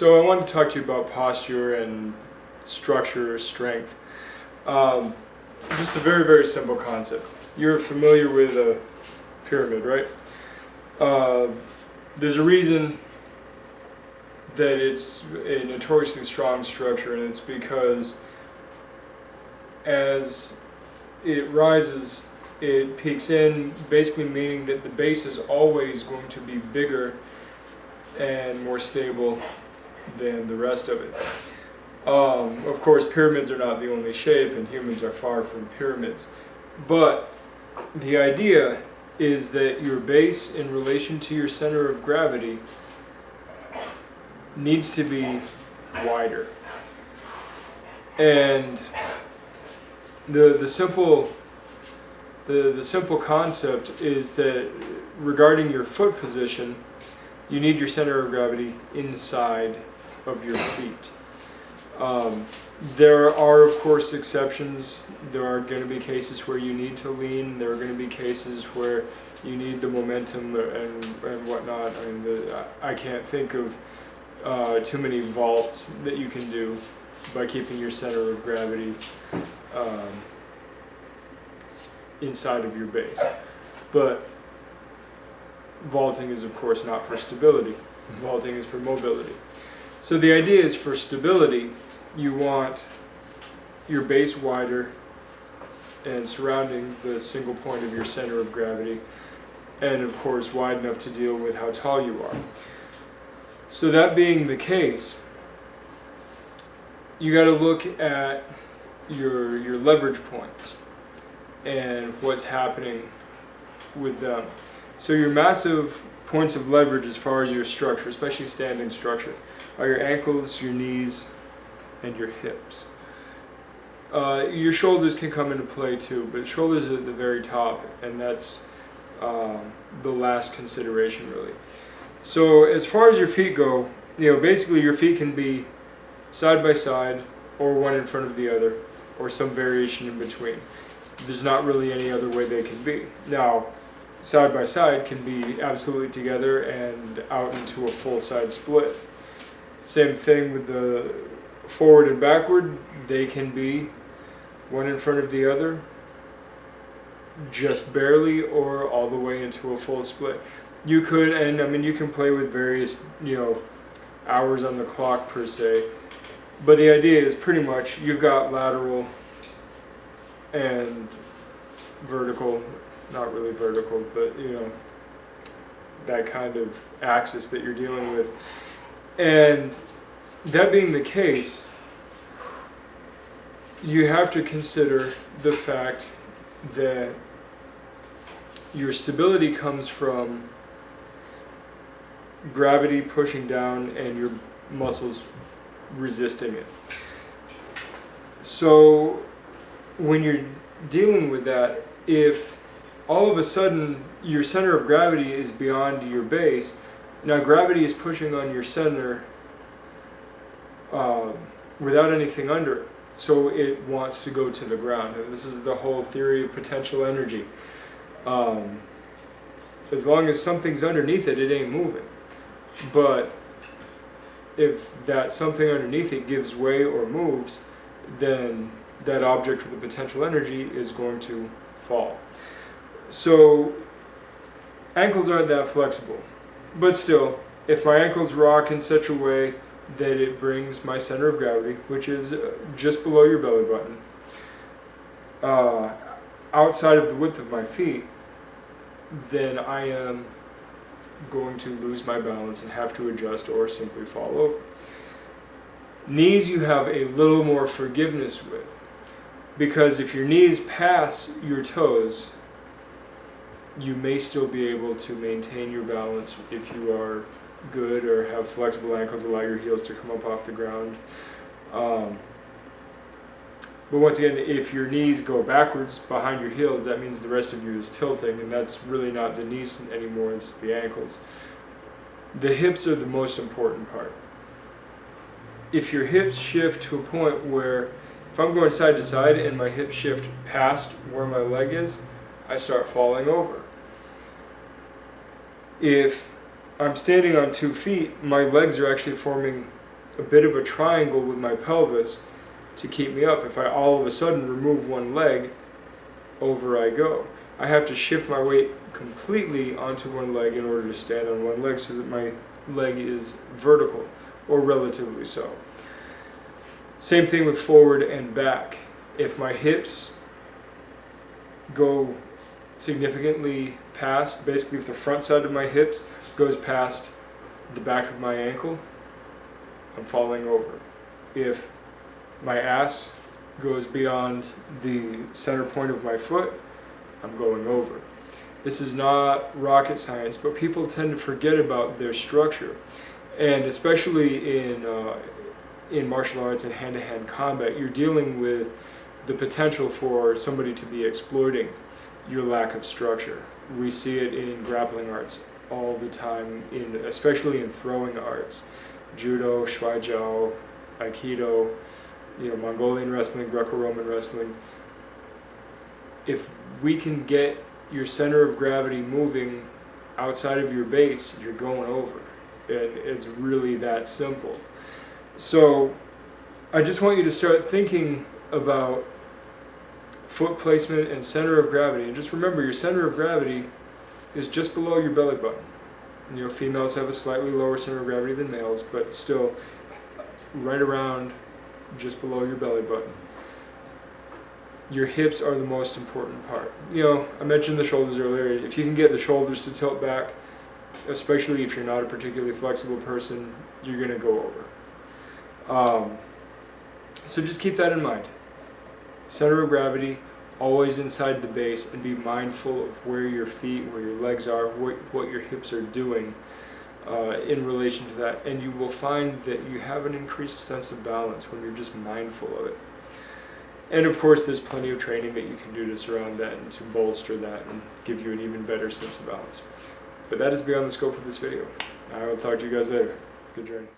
So I wanted to talk to you about posture and structure, strength. Um, just a very, very simple concept. You're familiar with a pyramid, right? Uh, there's a reason that it's a notoriously strong structure, and it's because as it rises, it peaks in, basically meaning that the base is always going to be bigger and more stable than the rest of it. Of course, pyramids are not the only shape, and humans are far from pyramids. But the idea is that your base in relation to your center of gravity needs to be wider. And the simple concept is that regarding your foot position, you need your center of gravity inside of your feet. There are, of course, exceptions. There are going to be cases where you need to lean. There are going to be cases where you need the momentum and whatnot. I mean, I can't think of too many vaults that you can do by keeping your center of gravity inside of your base. But vaulting is, of course, not for stability. Vaulting is for mobility. So the idea is, for stability, you want your base wider and surrounding the single point of your center of gravity, and of course wide enough to deal with how tall you are. So that being the case, you got to look at your leverage points and what's happening with them. So your massive points of leverage as far as your structure, especially standing structure, are your ankles, your knees, and your hips. Your shoulders can come into play too, but shoulders are at the very top, and that's the last consideration really. So as far as your feet go, basically your feet can be side by side, or one in front of the other, or some variation in between. There's not really any other way they can be. Now, side by side can be absolutely together and out into a full side split. Same thing with the forward and backward. They can be one in front of the other, just barely, or all the way into a full split. You could, and I mean, you can play with various, hours on the clock per se, but the idea is pretty much you've got lateral and vertical, not really vertical, but that kind of axis that you're dealing with. And that being the case, you have to consider the fact that your stability comes from gravity pushing down and your muscles resisting it. So when you're dealing with that, if all of a sudden your center of gravity is beyond your base, now gravity is pushing on your center without anything under it, so it wants to go to the ground. And this is the whole theory of potential energy. As long as something's underneath it, it ain't moving. But if that something underneath it gives way or moves, then that object with the potential energy is going to fall. So ankles aren't that flexible, but still, if my ankles rock in such a way that it brings my center of gravity, which is just below your belly button, outside of the width of my feet, then I am going to lose my balance and have to adjust or simply fall over. Knees you have a little more forgiveness with, because if your knees pass your toes, you may still be able to maintain your balance if you are good or have flexible ankles, allow your heels to come up off the ground. But once again, if your knees go backwards behind your heels, that means the rest of you is tilting, and that's really not the knees anymore, it's the ankles. The hips are the most important part. If your hips shift to a point where, if I'm going side to side and my hips shift past where my leg is, I start falling over. If I'm standing on 2 feet, my legs are actually forming a bit of a triangle with my pelvis to keep me up. If I all of a sudden remove one leg, over I go. I have to shift my weight completely onto one leg in order to stand on one leg so that my leg is vertical, or relatively so. Same thing with forward and back. If my hips go significantly past, basically if the front side of my hips goes past the back of my ankle, I'm falling over. If my ass goes beyond the center point of my foot, I'm going over. This is not rocket science, but people tend to forget about their structure. And especially in martial arts and hand-to-hand combat, you're dealing with the potential for somebody to be exploiting your lack of structure. We see it in grappling arts all the time, especially in throwing arts. Judo, Shuai Jiao, Aikido, Mongolian wrestling, Greco-Roman wrestling. If we can get your center of gravity moving outside of your base, you're going over. And it's really that simple. So I just want you to start thinking about foot placement and center of gravity. And just remember, your center of gravity is just below your belly button. Females have a slightly lower center of gravity than males, but still right around just below your belly button. Your hips are the most important part. I mentioned the shoulders earlier. If you can get the shoulders to tilt back, especially if you're not a particularly flexible person, you're going to go over. So just keep that in mind. Center of gravity, always inside the base, and be mindful of where your feet, where your legs are, what your hips are doing in relation to that. And you will find that you have an increased sense of balance when you're just mindful of it. And of course, there's plenty of training that you can do to surround that and to bolster that and give you an even better sense of balance. But that is beyond the scope of this video. I will talk to you guys later. Good journey.